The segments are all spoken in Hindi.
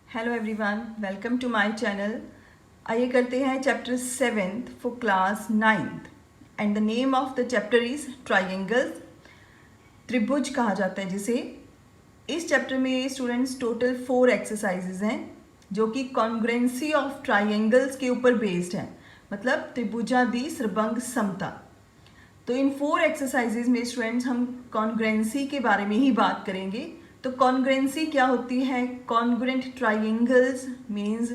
Hello everyone, welcome to my channel. आइए करते हैं chapter 7th for class 9th and the name of the chapter is triangles. त्रिभुज कहा जाता है जिसे। इस चैप्टर में स्टूडेंट्स टोटल 4 एक्सरसाइजेज हैं जो कि कॉन्ग्रुएंसी ऑफ ट्राइंगल्स के ऊपर बेस्ड है, मतलब त्रिभुजादि सर्वंग समता। तो इन 4 एक्सरसाइजेज में स्टूडेंट्स हम कॉन्ग्रुएंसी के बारे में ही बात करेंगे। तो कॉन्ग्रुएंसी क्या होती है? कॉन्ग्रुएंट ट्राइंगल्स मीन्स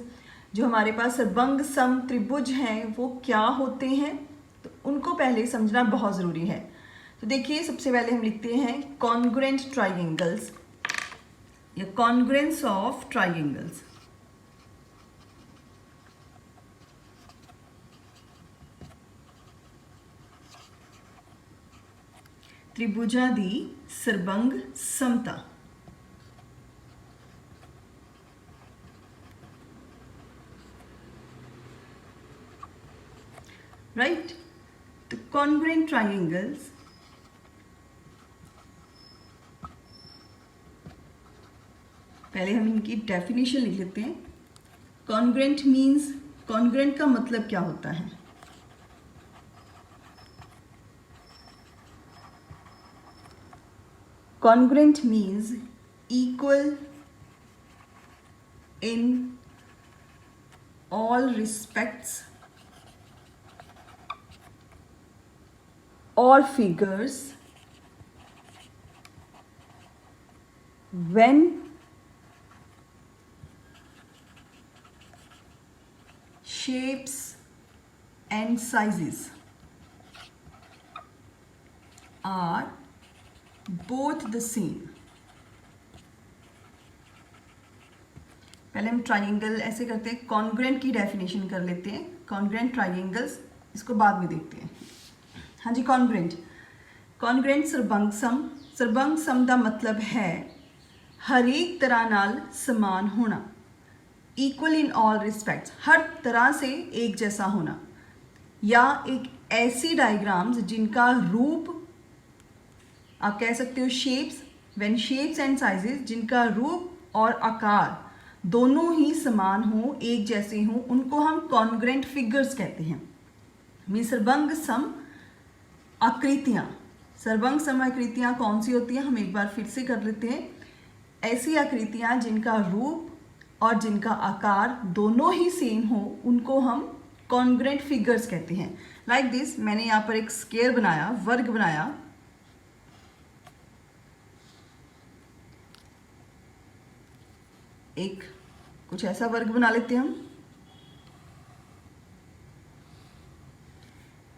जो हमारे पास सर्वंग सम त्रिभुज हैं वो क्या होते हैं, तो उनको पहले समझना बहुत ज़रूरी है। तो देखिए, सबसे पहले हम लिखते हैं कॉन्ग्रुएंट ट्राइंगल्स या कॉन्ग्रुएंस ऑफ ट्राइंगल्स। त्रिभुजादि सर्वंग समता। राइट, तो कॉन्ग्रुएंट ट्राइंगल्स पहले हम इनकी डेफिनेशन लिख लेते हैं। कॉन्ग्रुएंट मीन्स, कॉन्ग्रुएंट का मतलब क्या होता है? Congruent means equal in all respects or figures when shapes and sizes are both the same। पहले हम ट्राइंगल ऐसे करते हैं, कॉन्ग्रुएंट की डेफिनेशन कर लेते हैं। कॉन्ग्रुएंट ट्राइंगल्स इसको बाद में देखते हैं। हाँ जी, कॉन्ग्रुएंट सर्वंग सम। सर्वंग सम का मतलब है हर एक तरह नाल समान होना, इक्वल इन ऑल रिस्पेक्ट्स, हर तरह से एक जैसा होना, या एक ऐसी डायग्राम्स जिनका रूप आप कह सकते हो shapes, when shapes and sizes, जिनका रूप और आकार दोनों ही समान हो, एक जैसे हो, उनको हम कॉन्ग्रुएंट फिगर्स कहते हैं। मीन सर्वंग सम आकृतियाँ। सर्वंग सम आकृतियाँ कौन सी होती हैं, हम एक बार फिर से कर लेते हैं। ऐसी आकृतियाँ जिनका रूप और जिनका आकार दोनों ही सेम हो, उनको हम कॉन्ग्रुएंट फिगर्स कहते हैं। लाइक दिस, मैंने यहाँ पर एक स्क्वायर बनाया, वर्ग बनाया। एक कुछ ऐसा वर्ग बना लेते हैं हम।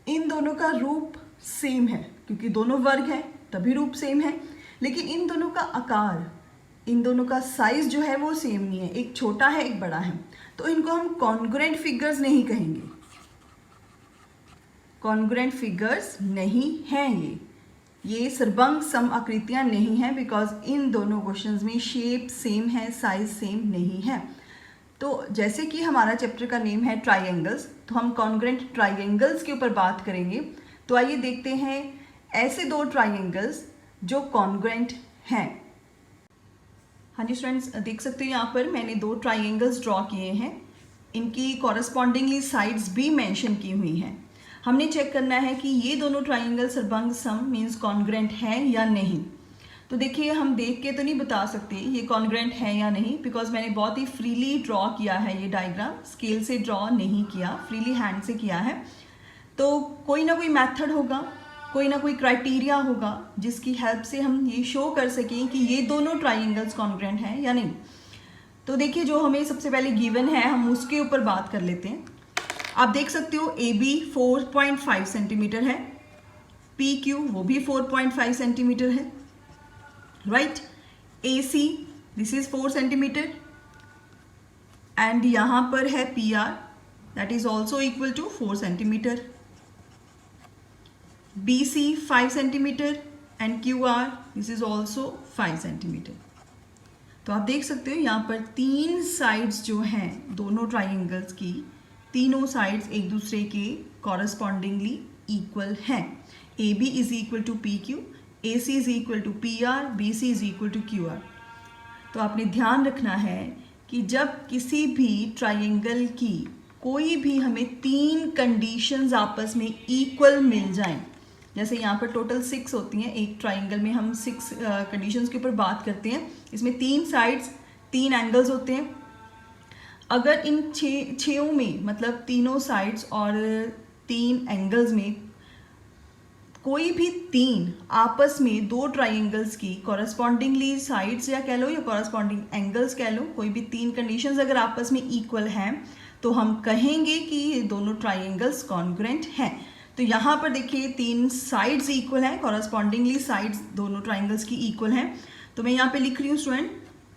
इन दोनों का रूप सेम है क्योंकि दोनों वर्ग हैं, तभी रूप सेम है। लेकिन इन दोनों का आकार, इन दोनों का साइज जो है वो सेम नहीं है, एक छोटा है एक बड़ा है, तो इनको हम कॉन्ग्रुएंट फिगर्स नहीं कहेंगे। कॉन्ग्रुएंट फिगर्स नहीं हैं ये सर्वंग सम आकृतियां नहीं हैं, बिकॉज इन दोनों क्वेश्चंस में शेप सेम है, साइज सेम नहीं है। तो जैसे कि हमारा चैप्टर का नेम है ट्राइंगल्स, तो हम कॉन्ग्रुएंट ट्राइंगल्स के ऊपर बात करेंगे। तो आइए देखते हैं ऐसे 2 ट्राइंगल्स जो कॉन्ग्रुएंट हैं। हाँ जी स्टूडेंट्स, देख सकते हो यहाँ पर मैंने 2 ट्राइंगल्स ड्रॉ किए हैं। इनकी कॉरस्पॉन्डिंगली साइड्स भी मेंशन की हुई हैं। हमने चेक करना है कि ये दोनों ट्राइंगल सर्वंग सम मीन्स कॉन्ग्रुएंट है या नहीं। तो देखिए, हम देख के तो नहीं बता सकते ये कॉन्ग्रुएंट है या नहीं, बिकॉज मैंने बहुत ही फ्रीली ड्रॉ किया है ये डायग्राम, स्केल से ड्रॉ नहीं किया, फ्रीली हैंड से किया है। तो कोई ना कोई मेथड होगा, कोई ना कोई क्राइटेरिया होगा जिसकी हेल्प से हम ये शो कर सकें कि ये दोनों ट्राइंगल्स कॉन्ग्रुएंट हैं या नहीं। तो देखिए, जो हमें सबसे पहले गिवन है हम उसके ऊपर बात कर लेते हैं। आप देख सकते हो AB 4.5 सेंटीमीटर है, PQ वो भी 4.5 सेंटीमीटर है, right. AC this is 4 centimetre and यहाँ पर है PR that is also equal to 4 centimetre. BC 5 centimetre and QR this is also 5 centimetre. तो आप देख सकते हो यहाँ पर 3 साइड्स जो हैं दोनों ट्राइंगल्स की, तीनों साइड्स एक दूसरे के कॉरस्पॉन्डिंगली इक्वल हैं। AB is equal to PQ, AC is equal to PR, BC is equal to QR। तो आपने ध्यान रखना है कि जब किसी भी ट्रायंगल की कोई भी हमें 3 कंडीशंस आपस में इक्वल मिल जाएं, जैसे यहाँ पर टोटल 6 होती हैं एक ट्रायंगल में, हम 6 कंडीशंस के ऊपर बात करते हैं। इसमें 3 साइड्स 3 एंगल्स होते हैं। अगर इन छेओं में मतलब तीनों साइड्स और 3 एंगल्स में कोई भी 3 आपस में 2 ट्राइंगल्स की कॉरस्पॉन्डिंगली साइड्स या कह लो या कॉरस्पॉन्डिंग एंगल्स कह लो, कोई भी 3 कंडीशंस अगर आपस में इक्वल हैं तो हम कहेंगे कि ये दोनों ट्राइंगल्स कॉन्ग्रुएंट हैं। तो यहाँ पर देखिए 3 साइड्स इक्वल हैं, कॉरस्पॉन्डिंगली साइड्स दोनों ट्राइंगल्स की इक्वल हैं। तो मैं यहाँ पे लिख रही हूँ स्टूडेंट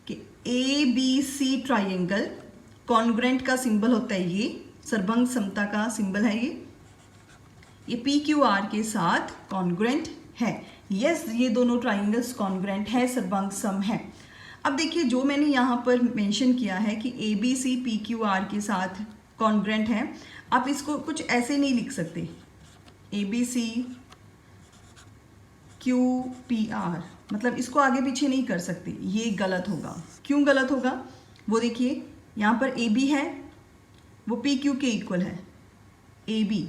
कि ABC ट्राइंगल कॉन्ग्रुएंट का सिंबल होता है, ये सर्वभंग समता का सिंबल है, ये PQR के साथ कॉन्ग्रुएंट है। यस, ये दोनों ट्राइंगल्स कॉन्ग्रुएंट है, सर्वभंग सम है। अब देखिए जो मैंने यहाँ पर मेंशन किया है कि ABC PQR के साथ कॉन्ग्रुएंट है, आप इसको कुछ ऐसे नहीं लिख सकते ABC QPR, मतलब इसको आगे पीछे नहीं कर सकते, ये गलत होगा। क्यों गलत होगा वो देखिए, यहाँ पर AB है वो PQ के इक्वल है। AB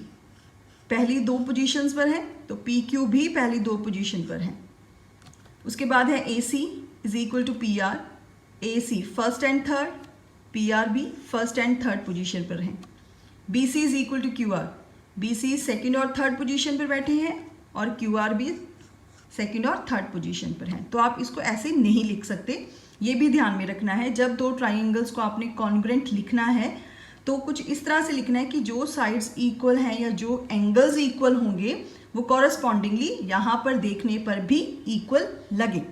पहली 2 पोजीशंस पर है तो PQ भी पहली 2 पोजीशन पर है। उसके बाद है AC is equal to PR, AC first and third, PR भी फर्स्ट एंड थर्ड पोजीशन पर है। BC is equal to QR, BC second और थर्ड पोजीशन पर बैठे हैं और QR भी सेकंड और थर्ड पोजीशन पर हैं। तो आप इसको ऐसे नहीं लिख सकते, ये भी ध्यान में रखना है। जब 2 ट्राइंगल्स को आपने कॉन्ग्रुएंट लिखना है तो कुछ इस तरह से लिखना है कि जो साइड्स इक्वल हैं या जो एंगल्स इक्वल होंगे वो कॉरस्पॉन्डिंगली यहाँ पर देखने पर भी इक्वल लगे।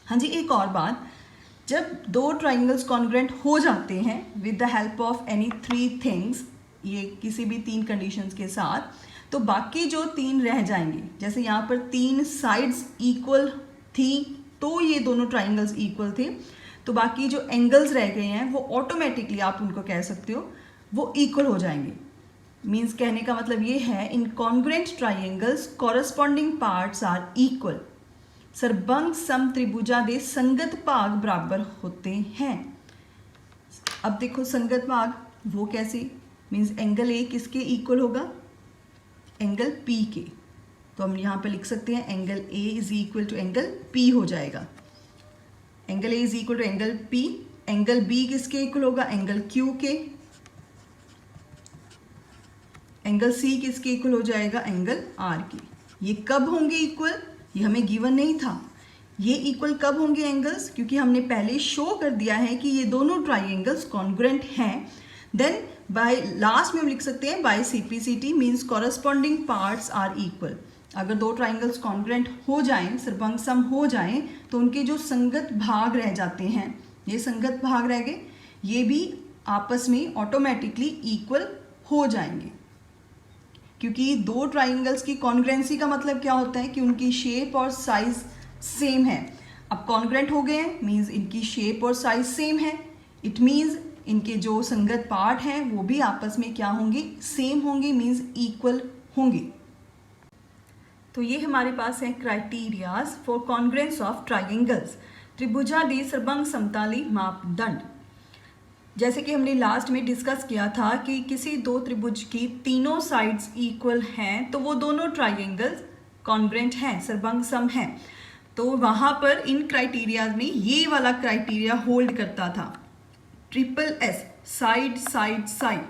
हाँ जी, एक और बात, जब 2 ट्राइंगल्स कॉन्ग्रुएंट हो जाते हैं with the help of any 3 things, ये किसी भी 3 कंडीशंस के साथ, तो बाकी जो 3 रह जाएंगे, जैसे यहाँ पर 3 साइड्स इक्वल थी तो ये दोनों ट्राइंगल्स इक्वल थे, तो बाकी जो एंगल्स रह गए हैं वो ऑटोमेटिकली आप उनको कह सकते हो वो इक्वल हो जाएंगे। मीन्स कहने का मतलब ये है, इन congruent triangles corresponding parts are equal, सर्वभंग सम त्रिभुजा दे संगत भाग बराबर होते हैं। अब देखो संगत भाग वो कैसे, मीन्स एंगल A किसके इक्वल होगा, एंगल P के। तो हम यहाँ पे लिख सकते हैं angle A is equal to angle P हो जाएगा। Angle A is equal to angle P, angle B किसके इक्वल होगा, एंगल Q के, एंगल C किसके इक्वल हो जाएगा, एंगल R के। ये कब होंगे इक्वल, ये हमें गिवन नहीं था। ये इक्वल कब होंगे एंगल्स, क्योंकि हमने पहले शो कर दिया है कि ये दोनों ट्राइंगल्स कॉन्ग्रुएंट हैं। देन बाय लास्ट में हम लिख सकते हैं by CPCT, means corresponding parts are equal. अगर 2 ट्राइंगल्स कॉन्ग्रुएंट हो जाएं, सर्वभंग सम हो जाएं, तो उनके जो संगत भाग रह जाते हैं, ये संगत भाग रह गए, ये भी आपस में ऑटोमेटिकली इक्वल हो जाएंगे। क्योंकि 2 ट्राइंगल्स की कॉन्ग्रुएंसी का मतलब क्या होता है कि उनकी शेप और साइज सेम है। अब कॉन्ग्रुएंट हो गए हैं मीन्स इनकी शेप और साइज सेम है, इट मीन्स इनके जो संगत पार्ट हैं वो भी आपस में क्या होंगे, सेम होंगे, मीन्स इक्वल होंगे। तो ये हमारे पास है criterias for congruence of triangles, त्रिभुजा दे सर्वभंग समताली मापदंड। जैसे कि हमने लास्ट में डिस्कस किया था कि किसी 2 त्रिभुज की तीनों साइड्स इक्वल हैं तो वो दोनों ट्राइंगल्स कॉन्ग्रुएंट हैं, सर्वभंग सम हैं। तो वहाँ पर इन क्राइटेरियाज में ये वाला क्राइटेरिया होल्ड करता था, SSS, side side side,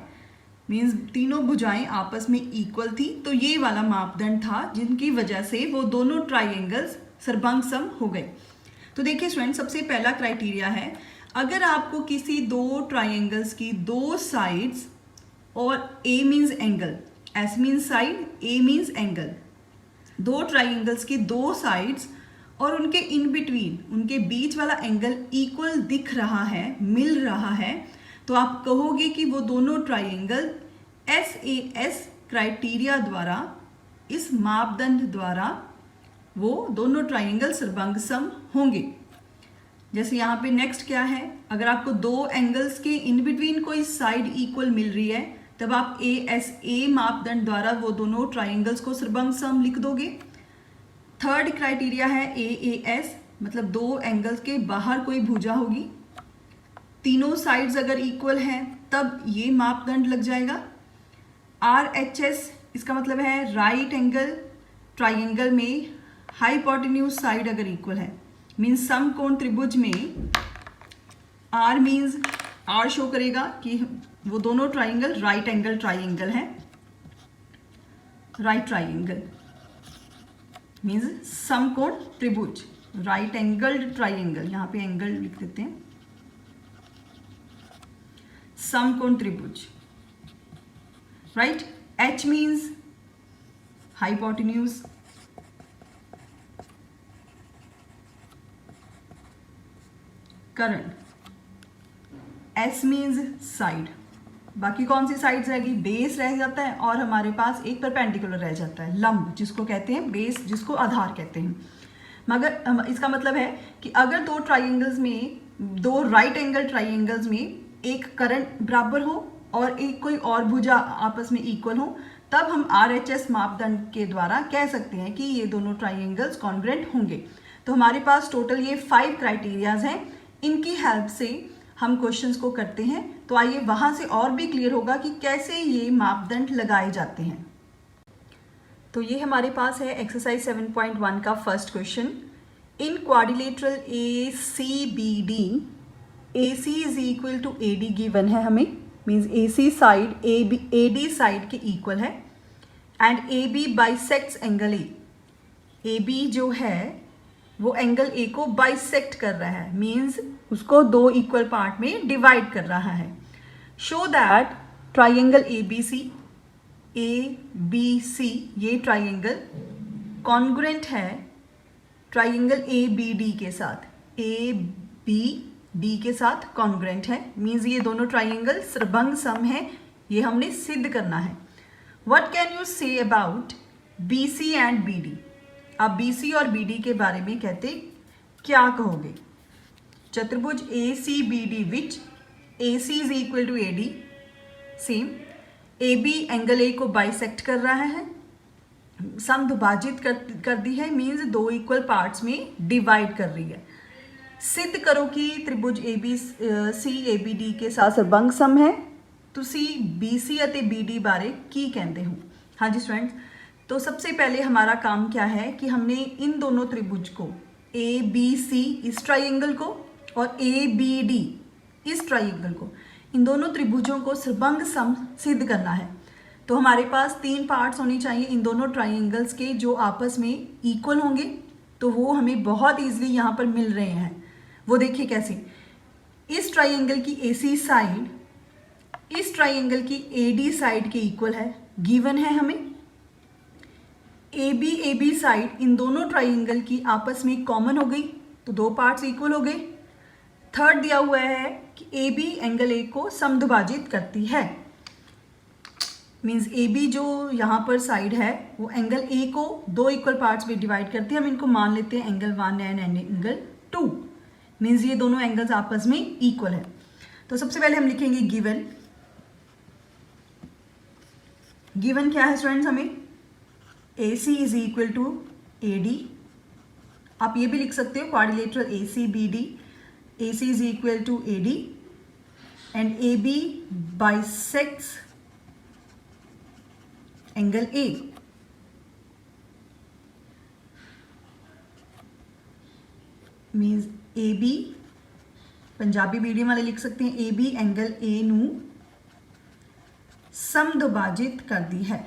means तीनों भुजाएं आपस में इक्वल थी। तो ये वाला मापदंड था जिनकी वजह से वो दोनों ट्राइंगल्स सर्वभंग सम हो गए। तो देखिए स्टूडेंट, सबसे पहला क्राइटेरिया है, अगर आपको किसी 2 ट्राइंगल्स की 2 साइड्स और A means angle, S means side, A means angle, 2 triangles की 2 साइड्स और उनके इन बिटवीन, उनके बीच वाला एंगल इक्वल दिख रहा है, मिल रहा है, तो आप कहोगे कि वो दोनों ट्राइंगल SAS क्राइटेरिया द्वारा, इस मापदंड द्वारा वो दोनों ट्राइंगल सर्वभंग सम होंगे। जैसे यहाँ पे नेक्स्ट क्या है, अगर आपको 2 एंगल्स के इन बिटवीन कोई साइड इक्वल मिल रही है तब आप ASA मापदंड द्वारा वो दोनों ट्राइंगल्स को सर्वभंग सम लिख दोगे। थर्ड क्राइटेरिया है AAS, मतलब 2 एंगल्स के बाहर कोई भुजा होगी, तीनों साइड्स अगर इक्वल हैं तब ये मापदंड लग जाएगा। RHS इसका मतलब है राइट एंगल ट्राइंगल में हाइपोटेन्यूज साइड अगर इक्वल है, मीन्स समकोण त्रिभुज में R मीन्स R शो करेगा कि वो दोनों ट्राइंगल राइट एंगल ट्राइंगल है। राइट ट्राइंगल मीन्स समकोण त्रिभुज, राइट एंगल ट्राइंगल, यहाँ पे एंगल लिख देते हैं, समकोण त्रिभुज, राइट। H मीन्स हाइपोटेन्यूज, कर्ण, S मीन्स साइड। बाकी कौन सी साइड्स रहेगी? बेस रह जाता है और हमारे पास एक परपेंडिकुलर रह जाता है, लंब जिसको कहते हैं, बेस जिसको आधार कहते हैं। मगर इसका मतलब है कि अगर दो ट्राइंगल्स में, दो राइट एंगल ट्राइंगल्स में एक कर्ण बराबर हो और एक कोई और भुजा आपस में इक्वल हो, तब हम RHS मापदंड के द्वारा कह सकते हैं कि ये दोनों ट्राइंगल्स कॉन्ग्रुएंट होंगे। तो हमारे पास टोटल ये 5 क्राइटेरियाज हैं, इनकी हेल्प से हम क्वेश्चंस को करते हैं। तो आइए वहां से और भी क्लियर होगा कि कैसे ये मापदंड लगाए जाते हैं। तो ये हमारे पास है एक्सरसाइज 7.1 का first question. In quadrilateral ACBD AC is equal to AD given है हमें, means AC side AD side के इक्वल है and AB bisects angle A। AB जो है वो एंगल A को बाइसेक्ट कर रहा है, मीन्स उसको दो इक्वल पार्ट में डिवाइड कर रहा है। शो दैट ट्राइंगल ABC ये ट्राइंगल कॉन्ग्रुएंट है ट्राइंगल ABD के साथ, ABD के साथ कॉन्ग्रुएंट है, मीन्स ये दोनों ट्राइंगल सर्वभंग सम है, ये हमने सिद्ध करना है। What can you say about BC and BD? आप BC और BD के बारे में कहते क्या कहोगे? चतुर्भुज ACBD which AC is equal to AD, same. AB angle A को बाइसेक्ट कर रहा है, समद्विभाजित कर दी है, मीन्स दो इक्वल पार्ट्स में डिवाइड कर रही है। सिद्ध करो कि त्रिभुज ABC ABD के साथ सर्वभंग सम है। तुसी BC ਅਤੇ BD बारे की कहते हो? हाँ जी स्टूडेंट्स, तो सबसे पहले हमारा काम क्या है कि हमने इन दोनों त्रिभुज को ABC इस ट्राइंगल को और ABD इस ट्राइंगल को, इन दोनों त्रिभुजों को सर्वभंग सम सिद्ध करना है। तो हमारे पास 3 पार्ट्स होनी चाहिए इन दोनों ट्राइंगल्स के जो आपस में इक्वल होंगे, तो वो हमें बहुत ईजिली यहाँ पर मिल रहे हैं। वो देखिए कैसे, इस ट्राइंगल की AC साइड इस ट्राइंगल की AD साइड के इक्वल है, गिवन है हमें। AB साइड इन दोनों ट्राइंगल की आपस में कॉमन हो गई, तो दो पार्ट्स इक्वल हो गए। थर्ड दिया हुआ है कि AB एंगल A को समद्विभाजित करती है, मीन्स AB जो यहाँ पर साइड है वो एंगल A को दो इक्वल पार्ट्स में डिवाइड करती है। हम इनको मान लेते हैं एंगल 1 एंड एंगल 2, मीन्स ये दोनों एंगल्स आपस में इक्वल है। तो सबसे पहले हम लिखेंगे गिवन। गिवन क्या है स्टूडेंट्स हमें? AC is equal to AD। आप ये भी लिख सकते हो quadrilateral ACBD, AC is equal to AD and AB bisects angle A। Means AB, Punjabi medium वाले लिख सकते हैं AB एंगल A नू समद्विभाजित कर दी है।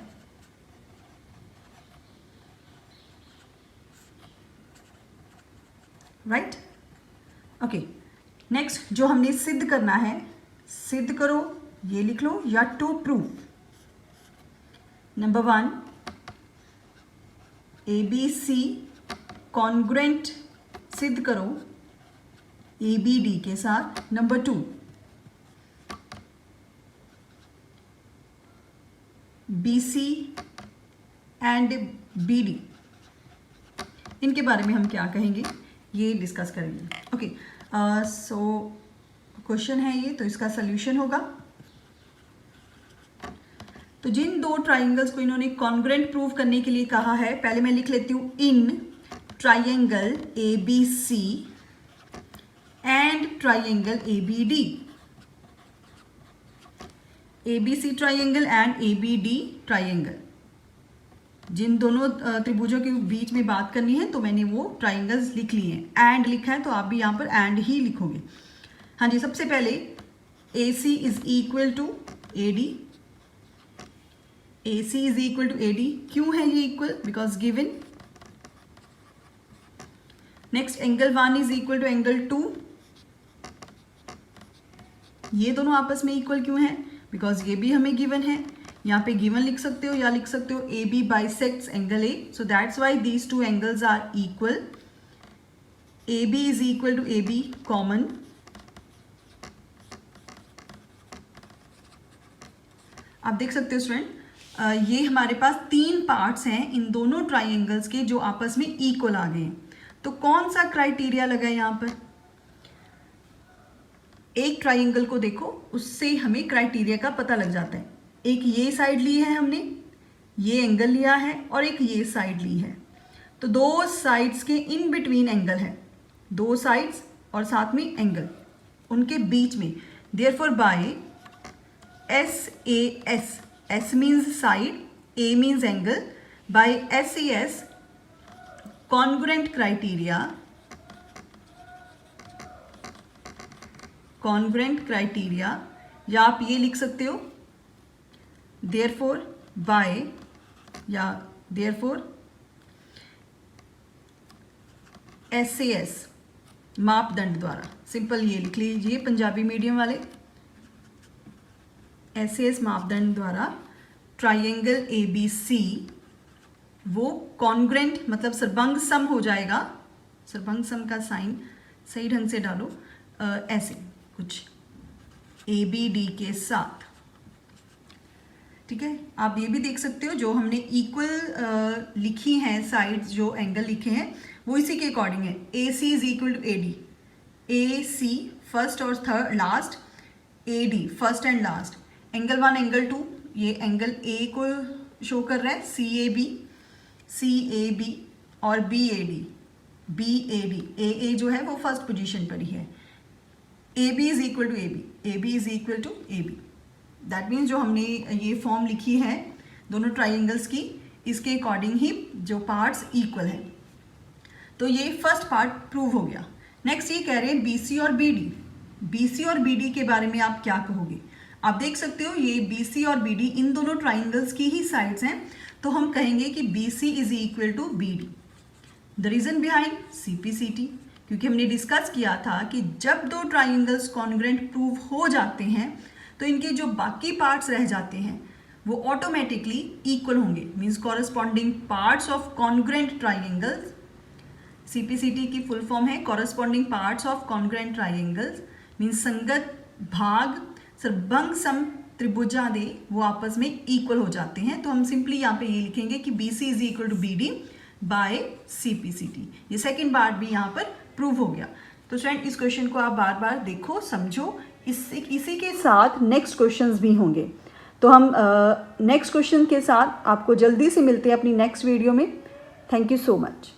Right, okay. नेक्स्ट जो हमने सिद्ध करना है, सिद्ध करो ये लिख लो, या to prove. Number 1 ABC congruent सिद्ध करो ABD के साथ। नंबर 2 BC एंड BD, इनके बारे में हम क्या कहेंगे ये डिस्कस करेंगे। ओके, सो क्वेश्चन है ये, तो इसका सल्यूशन होगा। तो जिन दो ट्राइंगल्स को इन्होंने कॉन्ग्रुएंट प्रूव करने के लिए कहा है, पहले मैं लिख लेती हूँ in triangle ABC and triangle ABD। ABC triangle and ABD triangle, जिन दोनों त्रिभुजों के बीच में बात करनी है तो मैंने वो ट्राइंगल्स लिख लिए हैं। एंड लिखा है तो आप भी यहाँ पर एंड ही लिखोगे। हाँ जी, सबसे पहले AC is equal to AD, AC is equal to AD। क्यों है ये equal? Because given. Next angle 1 is equal to angle 2, ये दोनों आपस में इक्वल क्यों है? बिकॉज ये भी हमें गिवन है। यहाँ पे गिवन लिख सकते हो या लिख सकते हो AB bisects angle A, so that's why these two angles are equal. AB is equal to AB common, आप देख सकते हो स्टूडेंट, ये हमारे पास 3 पार्ट्स हैं इन दोनों ट्राइंगल्स के जो आपस में इक्वल आ गए हैं। तो कौन सा क्राइटेरिया लगा है यहाँ पर? एक ट्राइंगल को देखो, उससे हमें क्राइटेरिया का पता लग जाता है। एक ये साइड ली है हमने, ये एंगल लिया है, और एक ये साइड ली है, तो 2 साइड्स के इन बिटवीन एंगल है, 2 साइड्स और साथ में एंगल उनके बीच में। Therefore by SAS, S means side, A means angle, by SAS congruent criteria, या आप ये लिख सकते हो देयरफॉर बाय, या देयरफॉर SAS मापदंड द्वारा। सिंपल ये लिख लीजिए पंजाबी मीडियम वाले, SAS मापदंड द्वारा ट्राइंगल ABC वो कॉन्ग्रुएंट मतलब सर्वंग सम हो जाएगा। सर्वंग सम का साइन सही ढंग से डालो, ऐसे कुछ ABD के साथ, ठीक है। आप ये भी देख सकते हो जो हमने इक्वल लिखी हैं साइड्स, जो एंगल लिखे हैं वो इसी के अकॉर्डिंग है। AC is equal to AD, AC first और third last, AD first and last. Angle 1 angle 2 ये एंगल A को शो कर रहा है, CAB और BAD, AA जो है वो फर्स्ट पोजीशन पर ही है। AB is equal to AB is equal to AB। That means जो हमने ये फॉर्म लिखी है दोनों ट्राइंगल्स की, इसके अकॉर्डिंग ही जो पार्ट्स इक्वल हैं। तो ये फर्स्ट पार्ट प्रूव हो गया। नेक्स्ट ये कह रहे हैं BC और BD। BC और BD के बारे में आप क्या कहोगे? आप देख सकते हो ये BC और BD इन दोनों ट्राइंगल्स की ही साइड्स हैं, तो हम कहेंगे कि BC is equal to BD। The reason behind CPCT, क्योंकि हमने डिस्कस किया था कि जब 2 ट्राइंगल्स कॉन्ग्रुएंट प्रूव हो जाते हैं तो इनके जो बाकी पार्ट्स रह जाते हैं वो ऑटोमेटिकली इक्वल होंगे। Means corresponding parts of congruent triangles, CPCT की फुल फॉर्म है corresponding parts of congruent triangles, means संगत भाग सर्वंग सम त्रिभुजादे वो आपस में इक्वल हो जाते हैं। तो हम सिंपली यहाँ पे ये लिखेंगे कि BC is equal to BD by CPCT। ये सेकेंड पार्ट भी यहाँ पर प्रूव हो गया। तो स्टूडेंट इस क्वेश्चन को आप बार बार देखो, समझो। इसी के साथ नेक्स्ट क्वेश्चंस भी होंगे, तो हम नेक्स्ट क्वेश्चन के साथ आपको जल्दी से मिलते हैं अपनी नेक्स्ट वीडियो में। Thank you so much.